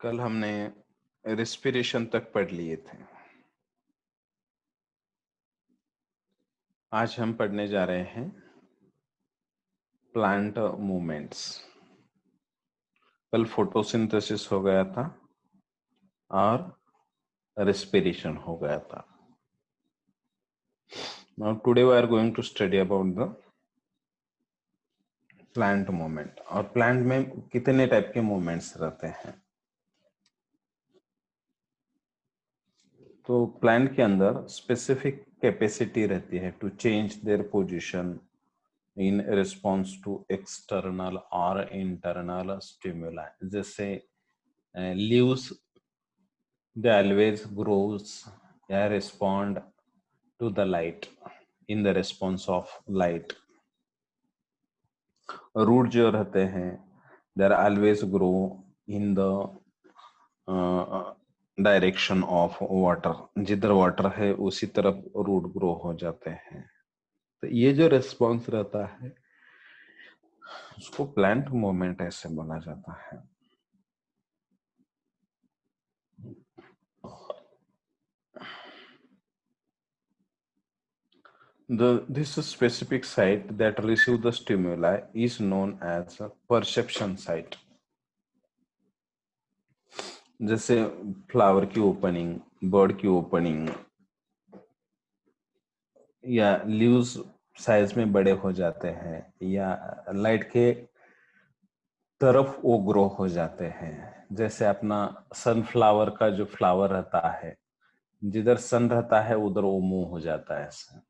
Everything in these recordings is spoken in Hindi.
कल हमने रेस्पिरेशन तक पढ़ लिए थे। आज हम पढ़ने जा रहे हैं प्लांट मूवमेंट्स। कल फोटोसिंथेसिस हो गया था और रेस्पिरेशन हो गया था। Now today we are going to study about the plant movement. और प्लांट में कितने टाइप के मूवमेंट्स रहते हैं। तो प्लांट के अंदर स्पेसिफिक कैपेसिटी रहती है to change their position in response to external or internal stimuli. जैसे leaves they always grows या respond to the light in the response of light. root जो रहते हैं they are always grow in the direction of water. जिधर वाटर है उसी तरफ रूट ग्रो हो जाते हैं। तो ये जो रिस्पॉन्स रहता है उसको प्लांट मूवमेंट ऐसे बोला जाता है। This specific site that receive the stimuli is known as a perception site. जैसे फ्लावर की ओपनिंग, बर्ड की ओपनिंग या लीव्स साइज में बड़े हो जाते हैं या लाइट के तरफ वो ग्रो हो जाते हैं। जैसे अपना सनफ्लावर का जो फ्लावर रहता है, जिधर सन रहता है उधर वो मूव हो जाता है ऐसे,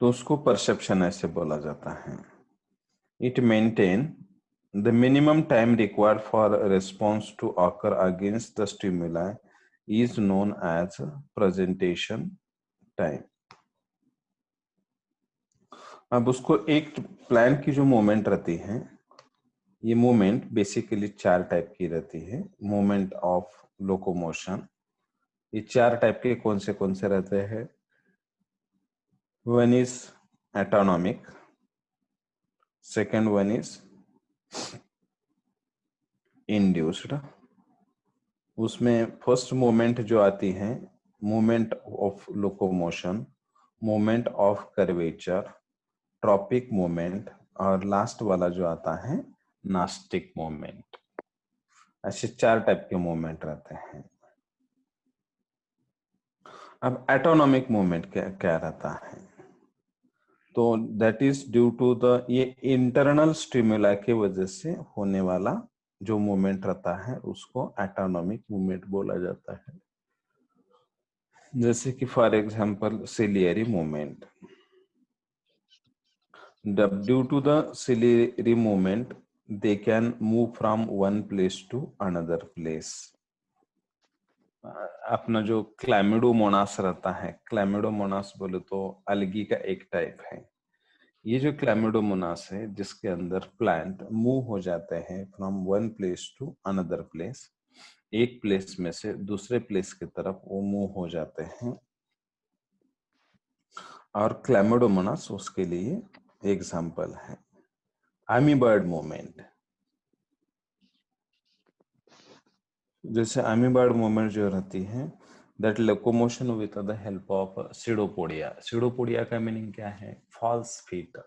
तो उसको परसेप्शन ऐसे बोला जाता है। It maintain the minimum time required for a response to occur against the stimuli is known as presentation time. अब उसको एक प्लांट की जो मूवमेंट रहती है, ये मूवमेंट बेसिकली 4 टाइप की रहती है। मूवमेंट ऑफ लोकोमोशन, ये 4 टाइप के कौन से रहते हैं। One is autonomic, second one is induced. उसमें फर्स्ट मूवमेंट जो आती है movement of locomotion, movement of curvature, tropic movement और लास्ट वाला जो आता है नास्टिक मूवमेंट। ऐसे 4 टाइप के मूवमेंट रहते हैं। अब एटोनॉमिक मूवमेंट क्या रहता है, तो that is due to the ये इंटरनल स्टिमुला के वजह से होने वाला जो मूवमेंट रहता है उसको एटोनॉमिक मूवमेंट बोला जाता है। जैसे कि for example ciliary movement. Due to the ciliary movement they can move from one place to another place. अपना जो क्लैमिडोमोनास रहता है, क्लैमिडोमोनास बोले तो अलगी का एक टाइप है। ये जो क्लैमिडोमोनास है जिसके अंदर प्लांट मूव हो जाते हैं from one place to another place, एक प्लेस में से दूसरे प्लेस की तरफ वो मूव हो जाते हैं, और क्लैमिडोमोनास उसके लिए एग्जाम्पल है। अमीबर्ड मूवमेंट, जैसे अमीबर्ड मूवमेंट जो रहती है that locomotion with the help of pseudopodia. Pseudopodia का मीनिंग क्या है, फॉल्स फीट,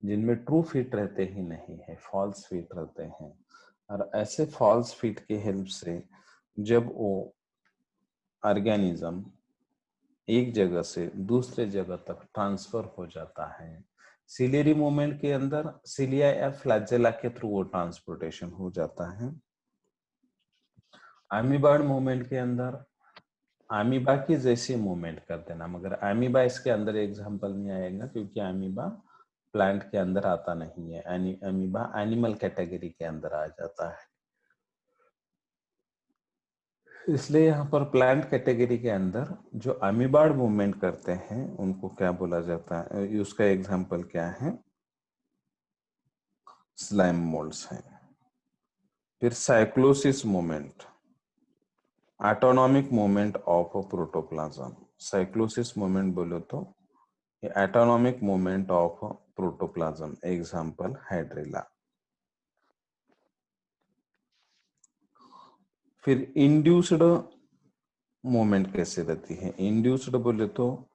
जिनमें ट्रू फीट रहते ही नहीं है, फॉल्स फीट रहते हैं। और ऐसे फॉल्स फीट के हेल्प से जब वो ऑर्गेनिज्म एक जगह से दूसरे जगह तक ट्रांसफर हो जाता है, सिलियरी मूवमेंट के अंदर सिलिया या फ्लैजेला के थ्रू वो ट्रांसपोर्टेशन हो जाता है। अमीबर्ड मूवमेंट के अंदर अमीबा की जैसी मूवमेंट कर देना, मगर अमीबा इसके अंदर एग्जांपल नहीं आएगा क्योंकि अमीबा प्लांट के अंदर आता नहीं है। अमीबा एनिमल कैटेगरी के अंदर आ जाता है, इसलिए यहाँ पर प्लांट कैटेगरी के अंदर जो अमीबार्ड मूवमेंट करते हैं उनको क्या बोला जाता है, उसका एग्जांपल क्या है, स्लाइम मोल्ड्स है। फिर cyclosis movement, autonomic movement of protoplasm. Cyclosis movement बोलो तो autonomic movement of protoplasm, example hydrilla. फिर इंड्यूस्ड मूवमेंट कैसे रहती है? इंड्यूस्ड बोले तो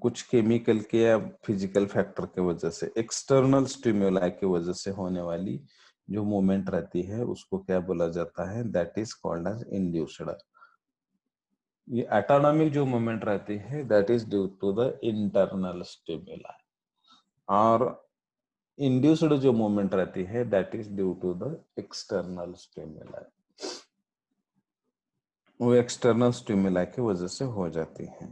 कुछ केमिकल के या फिजिकल फैक्टर के वजह से, एक्सटर्नल स्टिमुलाई की वजह से होने वाली जो मूवमेंट रहती है उसको क्या बोला जाता है? That is called as induced. ये ऑटोनॉमिक जो मूवमेंट रहती है that is due to the internal stimuli, और इंड्यूस्ड जो मूवमेंट रहती है that is due to the external stimuli, वो एक्सटर्नल स्टिमुलाई की वजह से हो जाती है।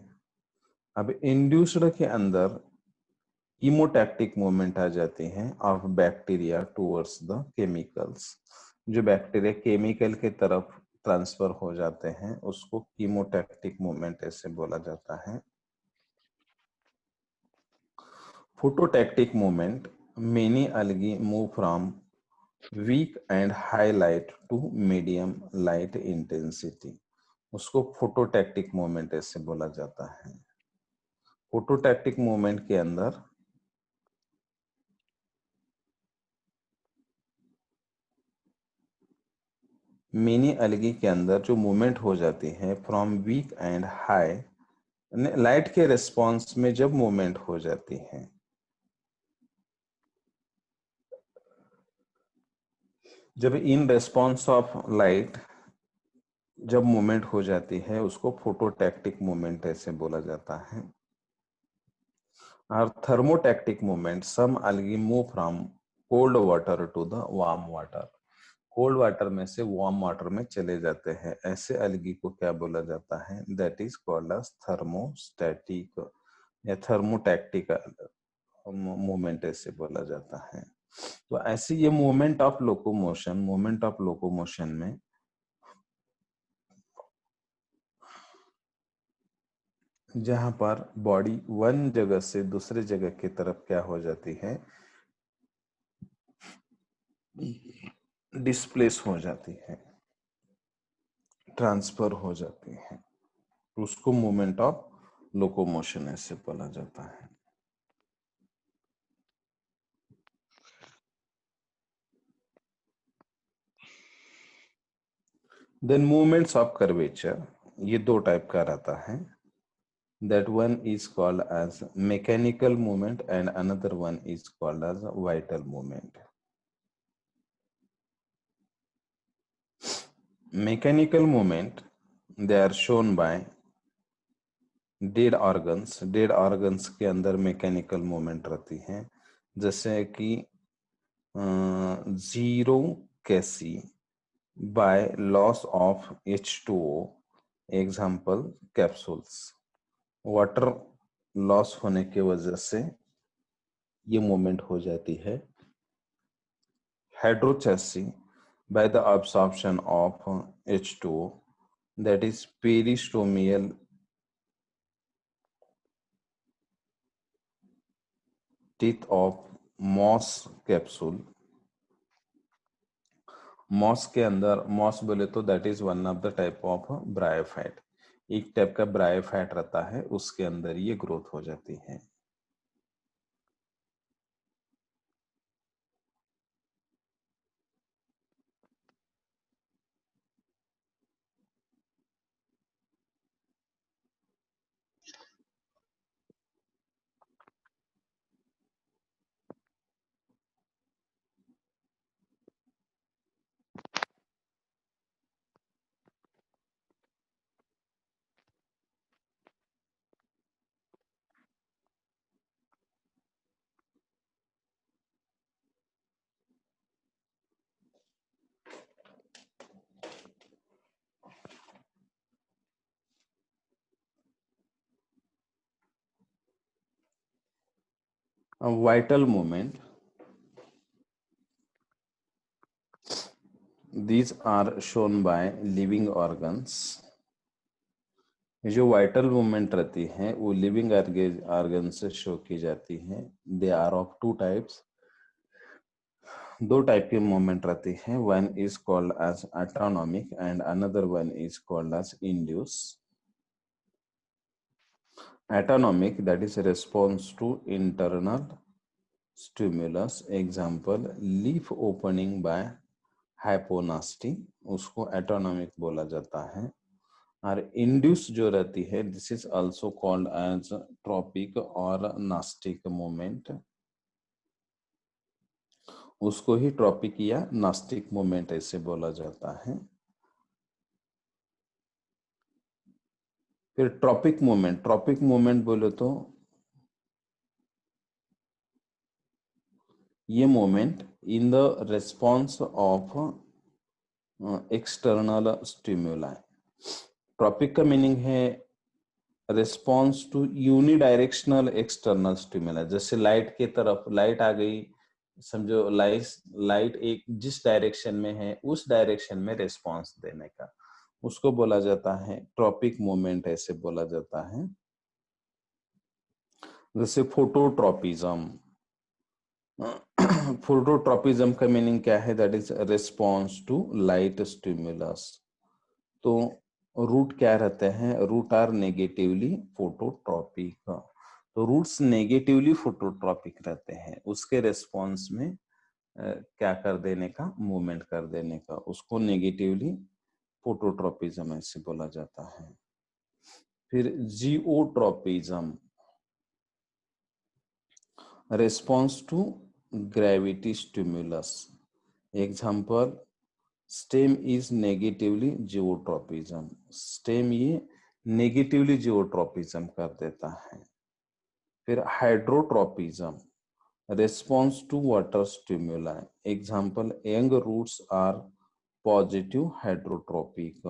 अब इंड्यूस्ड के अंदर कीमोटैक्टिक मूवमेंट आ जाती है of bacteria towards the chemicals. जो बैक्टीरिया केमिकल के तरफ ट्रांसफर हो जाते हैं उसको कीमोटैक्टिक मूवमेंट ऐसे बोला जाता है। Phototactic movement, many algae move from weak and high light to medium light intensity, उसको फोटोटैक्टिक मूवमेंट ऐसे बोला जाता है। फोटोटैक्टिक मूवमेंट के अंदर मिनी अलगी के अंदर जो मूवमेंट हो जाती है from weak and high, light के रिस्पॉन्स में जब मूवमेंट हो जाती है, जब इन रिस्पॉन्स ऑफ लाइट जब मूवमेंट हो जाती है उसको फोटोटैक्टिक मूवमेंट ऐसे बोला जाता है। और thermotactic movement, some algae move from cold water to the warm water, cold water में से वार्म वाटर में चले जाते हैं, ऐसे अलगी को क्या बोला जाता है? That is called as thermostatic या थर्मोटैक्टिक मूवमेंट ऐसे बोला जाता है। तो ऐसे ये मूवमेंट ऑफ लोकोमोशन में जहां पर बॉडी वन जगह से दूसरे जगह की तरफ क्या हो जाती है? डिस्प्लेस हो जाती है, ट्रांसफर हो जाती है, तो उसको मूवमेंट ऑफ लोकोमोशन ऐसे बोला जाता है। देन मूवमेंट्स ऑफ कर्वेचर, ये दो टाइप का रहता है। That one is called as mechanical movement and another one is called as vital movement. Mechanical movement, they are shown by dead organs, dead organs के अंदर मैकेनिकल मूवमेंट रहती है, जैसे कि xerochasy by loss of H2O, example capsules, water loss होने की वजह से ये मूवमेंट हो जाती है। Hydrochasy by the absorption of H2O, that is peristomial teeth of moss capsule। Moss के अंदर, मॉस बोले तो that is one of the type of bryophyte, एक टाइप का ब्रायोफाइट रहता है, उसके अंदर ये ग्रोथ हो जाती है। Vital movement, these are shown by living organs। जो वाइटल मूवमेंट रहती है वो लिविंग ऑर्गन से शो की जाती है। They are of two types, दो टाइप की मूवमेंट रहती है, one is called as autonomic and another one is called as induce. Autonomic, that is response to internal stimulus, example leaf opening by hyponasty, उसको एटोनॉमिक बोला जाता है। और इंड्यूस जो रहती है, this is also called as tropic और नास्टिक मूवमेंट, उसको ही ट्रॉपिक या नास्टिक मूवमेंट ऐसे बोला जाता है। फिर ट्रॉपिक मूवमेंट बोले तो ये movement in the response of external stimuli. Tropic का मीनिंग है response to unidirectional external stimuli. जैसे लाइट के तरफ, लाइट आ गई, समझो लाइट एक जिस डायरेक्शन में है उस डायरेक्शन में रिस्पॉन्स देने का, उसको बोला जाता है ट्रॉपिक मूवमेंट ऐसे बोला जाता है। जैसे फोटोट्रॉपिज्म, फोटोट्रॉपिज्म का मीनिंग क्या है? That is response to light stimulus. तो रूट क्या रहते हैं? Root are negatively phototropic. तो रूट्स नेगेटिवली फोटोट्रॉपिक रहते हैं, उसके रिस्पॉन्स में क्या कर देने का? मूवमेंट कर देने का, उसको नेगेटिवली फोटोट्रॉपिज्म ऐसे बोला जाता है। फिर geotropism, response to gravity stimulus. Example, stem is negatively geotropism. Stem ये नेगेटिवली जियोट्रॉपिज्म कर देता है। फिर hydrotropism, response to water stimuli. Example, young roots are positive hydrotropic.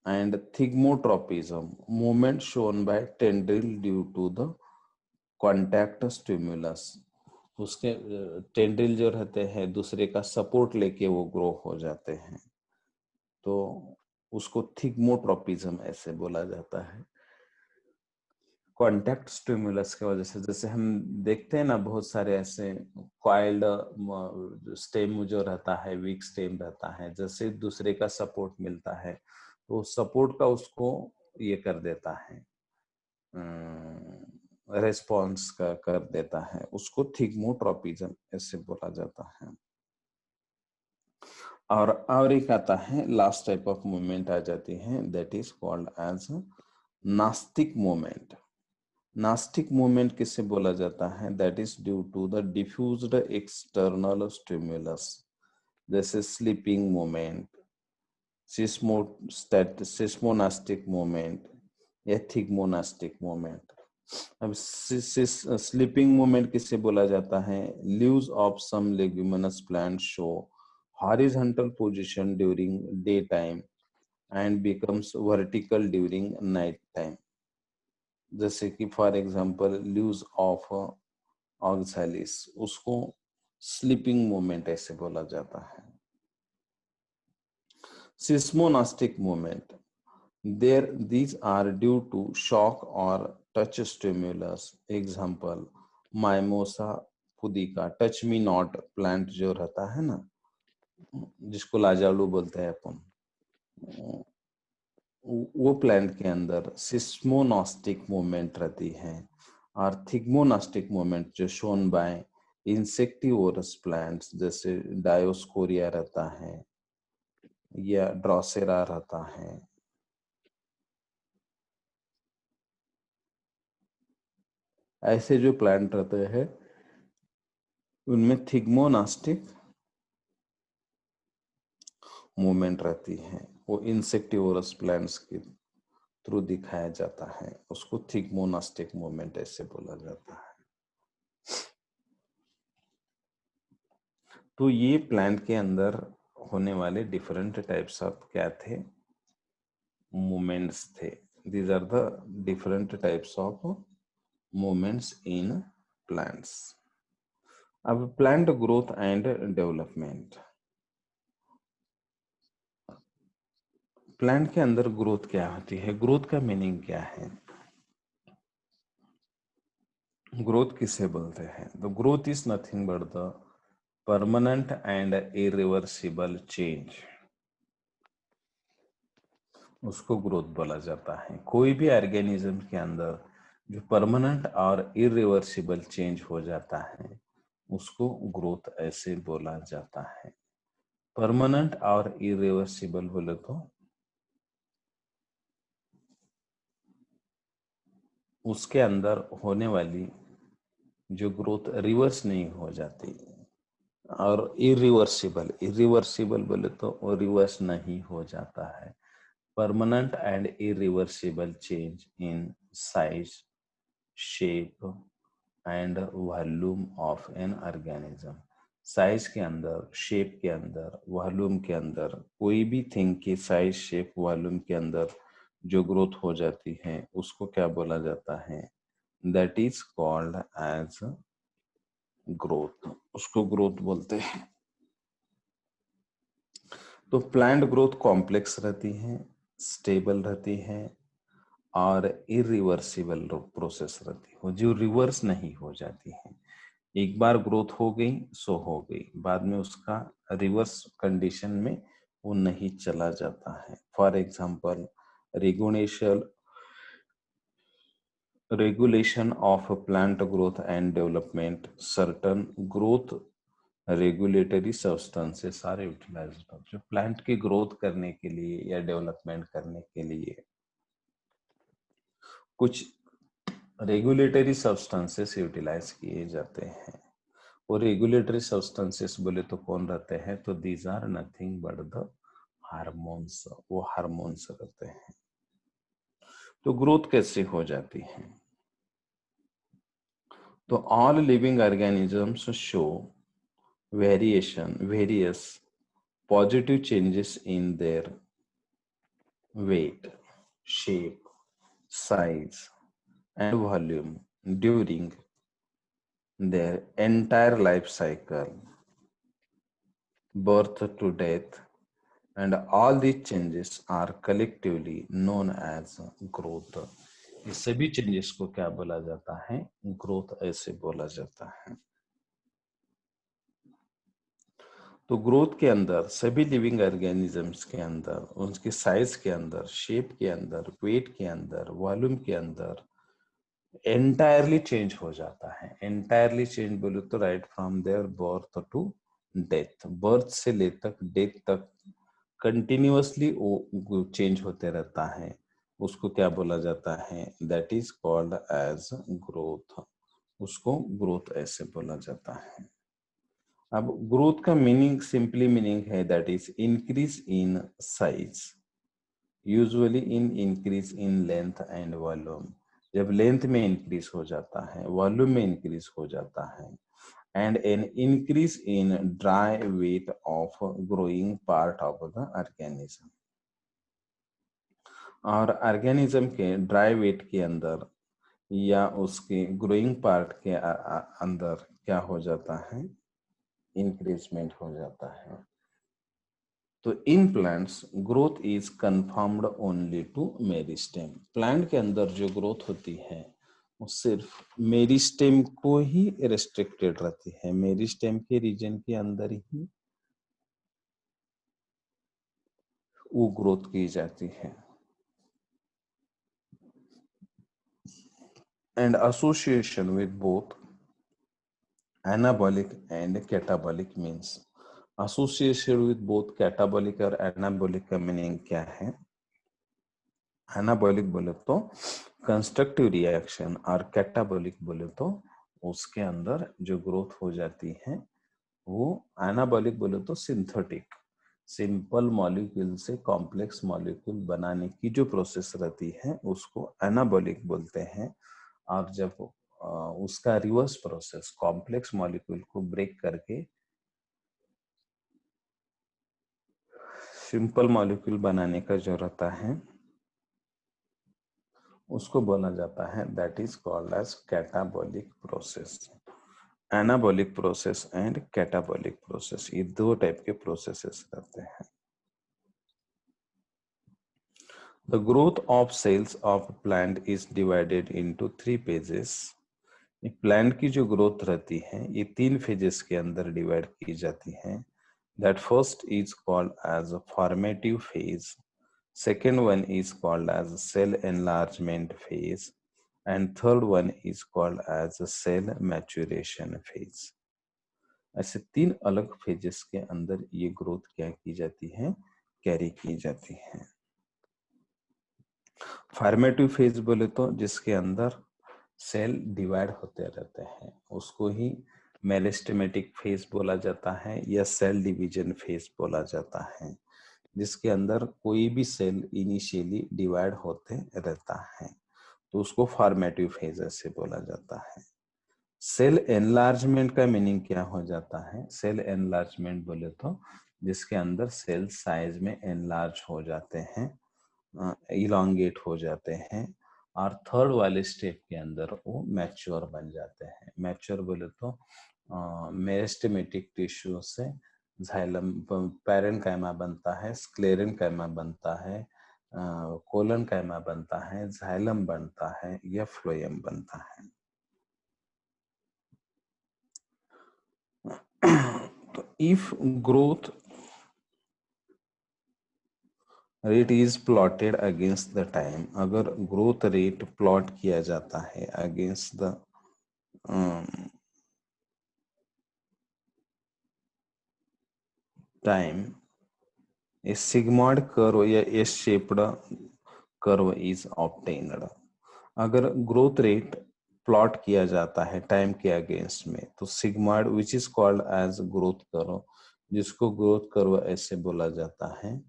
And thigmotropism, movement shown by tendril due to the contact stimulus. उसके टेंड्रिल जो रहते हैं दूसरे का सपोर्ट लेके वो ग्रो हो जाते हैं, तो उसको थिग्मोट्रॉपिज्म ऐसे बोला जाता है। कॉन्टैक्ट स्टिमुलस की वजह से, जैसे हम देखते हैं ना बहुत सारे ऐसे कॉइल्ड स्टेम जो रहता है, वीक स्टेम रहता है, जैसे दूसरे का सपोर्ट मिलता है तो सपोर्ट का उसको ये कर देता है, रेस्पॉन्स का कर देता है, उसको थिग्मोट्रॉपिज्म ऐसे बोला जाता है। और एक आता है, लास्ट टाइप ऑफ मूवमेंट आ जाती है, that is called as nastic movement. Nastic movement किससे बोला जाता है? That is due to the diffused external stimulus, जैसे स्लीपिंग मूवमेंट, सिस्मोनास्टिक मूवमेंट या थिग्मोनास्टिक मूवमेंट। अब स्लीपिंग मूवमेंट किससे बोला जाता है? Leaves of some leguminous plant show horizontal position during day time and becomes vertical during night time. जैसे कि for example leaves of oxalis, उसको स्लीपिंग मूवमेंट ऐसे बोला जाता है। Seismonastic movement, there these are due to shock or touch stimulus. Example, Mimosa pudica, touch me not plant जो रहता है ना, जिसको लाजालू बोलते हैं अपन, वो प्लांट के अंदर सिस्मोनास्टिक मूवमेंट रहती है। और थिग्मोनास्टिक मूवमेंट जो शोन बाय इंसेक्टिवोरस प्लांट्स, जैसे डायोस्कोरिया रहता है या ड्रॉसेरा रहता है, ऐसे जो प्लांट रहते हैं उनमें थिग्मोनास्टिक मूवमेंट रहती है। वो इंसेक्टिवोरस प्लांट्स के थ्रू दिखाया जाता है, उसको थिग्मोनास्टिक मूवमेंट ऐसे बोला जाता है। तो ये प्लांट के अंदर होने वाले डिफरेंट टाइप्स ऑफ क्या थे? मूवमेंट्स थे। These are the different types of movements in plants. अब plant growth and development. Plant के अंदर ग्रोथ क्या होती है? ग्रोथ का मीनिंग क्या है? ग्रोथ किसे बोलते हैं? The growth is nothing but the permanent and irreversible change, उसको ग्रोथ बोला जाता है। कोई भी ऑर्गेनिज्म के अंदर जो परमानेंट और इरिवर्सिबल चेंज हो जाता है उसको ग्रोथ ऐसे बोला जाता है। परमानेंट और इरिवर्सिबल बोले तो उसके अंदर होने वाली जो ग्रोथ रिवर्स नहीं हो जाती, और इरिवर्सिबल बोले तो वो रिवर्स नहीं हो जाता है। Permanent and irreversible change in size, shape and volume of an organism. Size के अंदर, शेप के अंदर, वॉल्यूम के अंदर, कोई भी थिंग की साइज, शेप, वॉल्यूम के अंदर जो ग्रोथ हो जाती है उसको क्या बोला जाता है? That is called as growth. उसको ग्रोथ बोलते हैं। तो प्लांट ग्रोथ कॉम्प्लेक्स रहती है, स्टेबल रहती है और इरिवर्सिबल प्रोसेस रहती है, वो जो रिवर्स नहीं हो जाती है। एक बार ग्रोथ हो गई सो हो गई, बाद में उसका रिवर्स कंडीशन में वो नहीं चला जाता है। For example, regulation of plant growth and development, certain growth regulatory substances are utilized. जो प्लांट की ग्रोथ करने के लिए या डेवलपमेंट करने के लिए कुछ रेगुलेटरी सब्सटेंसेस यूटिलाइज किए जाते हैं। वो रेगुलेटरी सब्सटेंसेस बोले तो कौन रहते हैं? तो these are nothing but the hormones. वो हार्मोन्स रहते हैं। तो ग्रोथ कैसे हो जाती है? तो all living organisms show various positive changes in their weight, shape, size, and volume during their entire life cycle, birth to death, and all these changes are collectively known as growth. ये सभी चेंजेस को क्या बोला जाता है? ग्रोथ ऐसे बोला जाता है। तो ग्रोथ के अंदर सभी लिविंग ऑर्गेनिजम्स के अंदर, उनके साइज के अंदर, शेप के अंदर, वेट के अंदर, वॉल्यूम के अंदर एंटायरली चेंज हो जाता है। एंटायरली चेंज बोले तो right from their birth to death, birth से ले तक डेथ तक कंटिन्यूअसली वो चेंज होते रहता है। उसको क्या बोला जाता है? That is called as growth. उसको ग्रोथ ऐसे बोला जाता है। अब ग्रोथ का मीनिंग, सिंपली मीनिंग है that is increase in size, usually in increase in length and volume. जब लेंथ में इंक्रीज हो जाता है, वॉल्यूम में इंक्रीज हो जाता है, and an increase in dry weight of growing part of the organism. और ऑर्गेनिज्म के ड्राई वेट के अंदर या उसके ग्रोइंग पार्ट के अंदर क्या हो जाता है? इंक्रीजमेंट हो जाता है। तो in plants growth is confirmed only to meristem. Plant के अंदर जो ग्रोथ होती है वो सिर्फ मेरिस्टेम को ही रेस्ट्रिक्टेड रहती है। मेरिस्टेम के रीजन के अंदर ही वो ग्रोथ की जाती है। And association with both anabolic and catabolic means, association with both catabolic और एनाबॉलिक का मीनिंग क्या है? एनाबॉलिक बोले तो कंस्ट्रक्टिव रिएक्शन, और कैटाबॉलिक बोले तो उसके अंदर जो ग्रोथ हो जाती है वो, एनाबॉलिक बोले तो सिंथेटिक, सिंपल मॉलिक्यूल से कॉम्प्लेक्स मॉलिक्यूल बनाने की जो प्रोसेस रहती है उसको एनाबॉलिक बोलते हैं। और जब उसका रिवर्स प्रोसेस, कॉम्प्लेक्स मॉलिक्यूल को ब्रेक करके सिंपल मॉलिक्यूल बनाने का जो रहता है उसको बोला जाता है that is called as catabolic process. Anabolic process and catabolic process, ये दो टाइप के प्रोसेसेस रहते हैं। The growth of cells of plant is divided into 3 phases. Plant की जो ग्रोथ रहती है ये 3 फेजेस के अंदर डिवाइड की जाती है। That first is called as formative phase, second one is called as cell enlargement phase, and third one is called as cell maturation phase. ऐसे 3 अलग फेजेस के अंदर ये ग्रोथ क्या की जाती है, कैरी की जाती है। फॉर्मेटिव फेज बोले तो जिसके अंदर सेल डिवाइड होते रहते हैं उसको ही मेरिस्टेमेटिक फेज बोला जाता है या सेल डिवीजन फेज बोला जाता है, जिसके अंदर कोई भी सेल इनिशियली डिवाइड होते रहता है तो उसको फॉर्मेटिव फेज ऐसे बोला जाता है। सेल एनलार्जमेंट का मीनिंग क्या हो जाता है, सेल एनलार्जमेंट बोले तो जिसके अंदर सेल साइज में एनलार्ज हो जाते हैं, इलांगेट हो जाते हैं और थर्ड वाले स्टेप के अंदर वो मैच्योर बन जाते हैं। मैच्योर बोले तो मेरिस्टेमेटिक टिश्यू से जाइलम पैरेन्काइमा बनता है, स्क्लेरेन्काइमा बनता है, कोलनकाइमा बनता है, जाइलम बनता है या फ्लोएम बनता है। तो if growth rate is plotted against the time, अगर ग्रोथ रेट प्लॉट किया जाता है against the time, a sigmoid curve या S shaped curve is obtained. अगर ग्रोथ रेट प्लॉट किया जाता है टाइम के अगेंस्ट में तो sigmoid which is called as growth curve, जिसको ग्रोथ कर्व ऐसे बोला जाता है।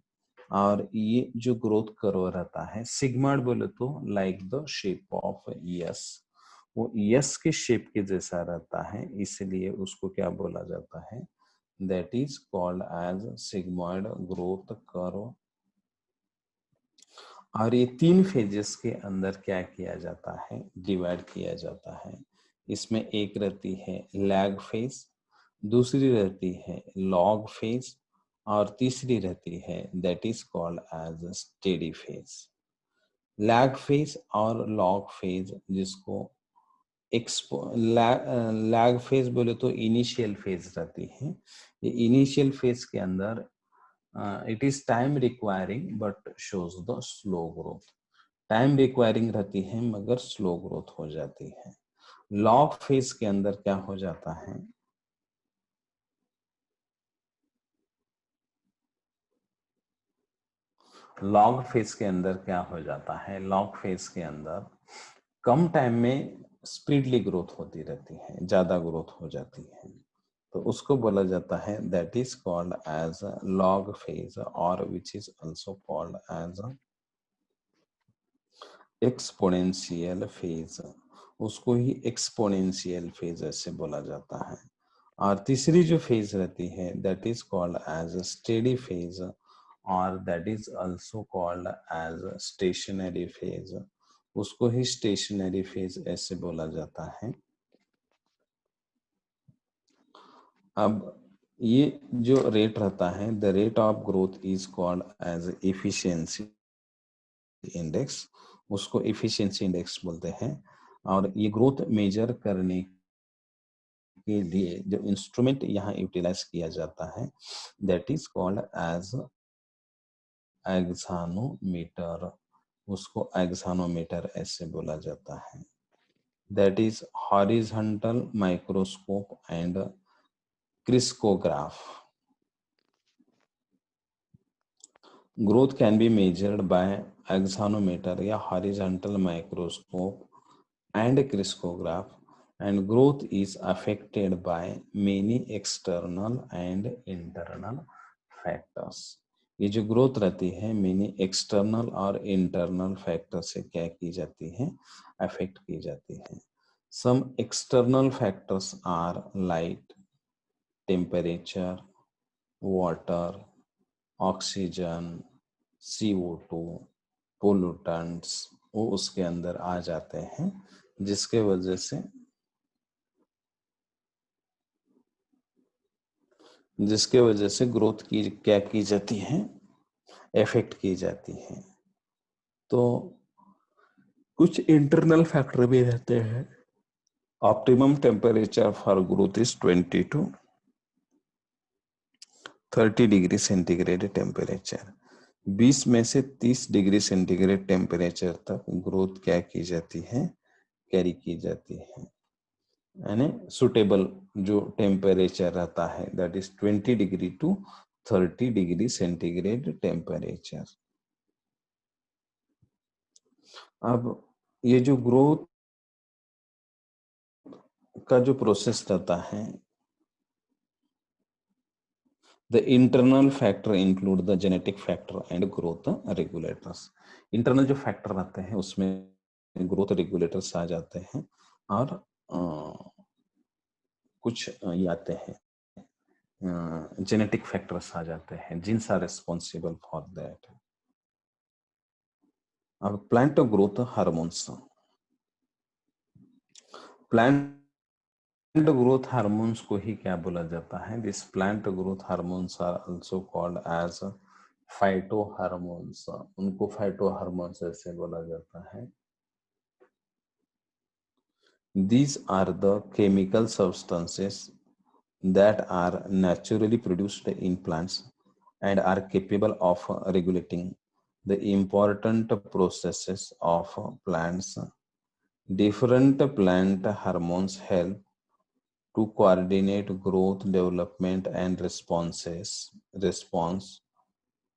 और ये जो ग्रोथ कर्व रहता है सिग्मॉइड बोले तो like the shape of yes, वो यस के शेप के जैसा रहता है, इसलिए उसको क्या बोला जाता है, that is called as sigmoid growth curve. और ये 3 फेजेस के अंदर क्या किया जाता है, डिवाइड किया जाता है। इसमें एक रहती है लैग फेज, दूसरी रहती है लॉग फेज और तीसरी रहती है that is called as steady phase. Lag phase और लॉग फेज जिसको लैग फेज बोले तो इनिशियल फेज रहती है। ये इनिशियल फेज के अंदर it is time requiring but shows the slow growth, time requiring रहती है मगर स्लो ग्रोथ हो जाती है। लॉग फेज के अंदर क्या हो जाता है, लॉग फेज के अंदर क्या हो जाता है, लॉग फेज के अंदर कम टाइम में स्पीडली ग्रोथ होती रहती है, ज्यादा ग्रोथ हो जाती है, तो उसको बोला जाता है that is called as log phase और which is also called as exponential phase, उसको ही एक्सपोनेंशियल फेज ऐसे बोला जाता है। और तीसरी जो फेज रहती है that is called as steady phase और that is also called as stationary phase, उसको ही स्टेशनरी फेज ऐसे बोला जाता है। अब ये जो रेट रहता है the rate of growth is called as efficiency index, उसको एफिशिएंसी इंडेक्स बोलते हैं। और ये ग्रोथ मेजर करने के लिए जो इंस्ट्रूमेंट यहाँ यूटिलाइज किया जाता है that is called as auxanometer, उसको एक्सानोमीटर ऐसे बोला जाता है। That is horizontal microscope and crescograph. Growth can be measured by axonometer या horizontal microscope and crystallograph, and growth is affected by many external and internal factors. ये जो ग्रोथ रहती है मेनी एक्सटर्नल और इंटरनल फैक्टर से क्या की जाती है, अफेक्ट की जाती है। Some external factors are light, temperature, water, oxygen, CO2, pollutants वो उसके अंदर आ जाते हैं, जिसके वजह से ग्रोथ की क्या की जाती है, इफेक्ट की जाती है। तो कुछ इंटरनल फैक्टर भी रहते हैं। Optimum temperature for growth is 20 to 30 degree centigrade temperature, 20 में से 30 डिग्री सेंटीग्रेड टेम्परेचर तक ग्रोथ क्या की जाती है, कैरी की जाती है। यानी सुटेबल जो टेम्परेचर रहता है, that is 20 degree to 30 degree centigrade temperature. अब ये जो ग्रोथ का जो प्रोसेस रहता है, the internal factor include the genetic factor and growth regulators. Internal जो फैक्टर रहते हैं उसमें ग्रोथ रेगुलेटर्स आ जाते हैं, और कुछ ये आते हैं जेनेटिक फैक्टर्स आ जाते हैं, genes are responsible for that. अब plant growth hormones, plant growth hormones को ही क्या बोला जाता है? This plant growth hormones are also called as phyto hormones. उनको फाइटो हार्मोन्स ऐसे बोला जाता है। These are the chemical substances that are naturally produced in plants and are capable of regulating the important processes of plants. Different plant hormones help to coordinate growth, development, and response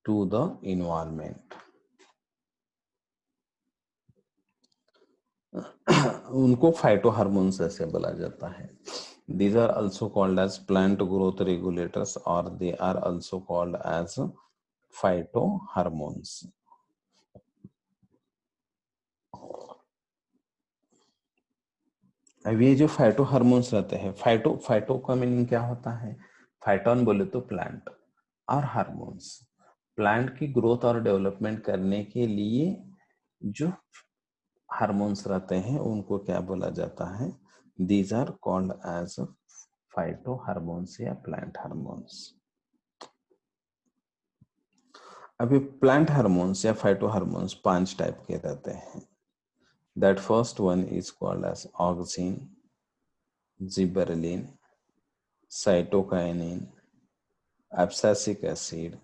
to the environment. उनको फाइटो हार्मोन्स ऐसे बोला जाता है। These are also called as plant growth regulators, or they are also called as phytohormones. अब ये जो फाइटो हार्मोन्स रहते हैं, फाइटो का मीनिंग क्या होता है? फाइटोन बोले तो प्लांट, और हार्मोन्स प्लांट की ग्रोथ और डेवलपमेंट करने के लिए जो हार्मोन्स रहते हैं उनको क्या बोला जाता है? These are called as phyto hormones या प्लांट हार्मोन्स। अभी प्लांट हार्मोन्स या फाइटो हार्मोन्स 5 टाइप के रहते हैं। That first one is called as auxin, gibberellin, cytokinin, abscisic acid,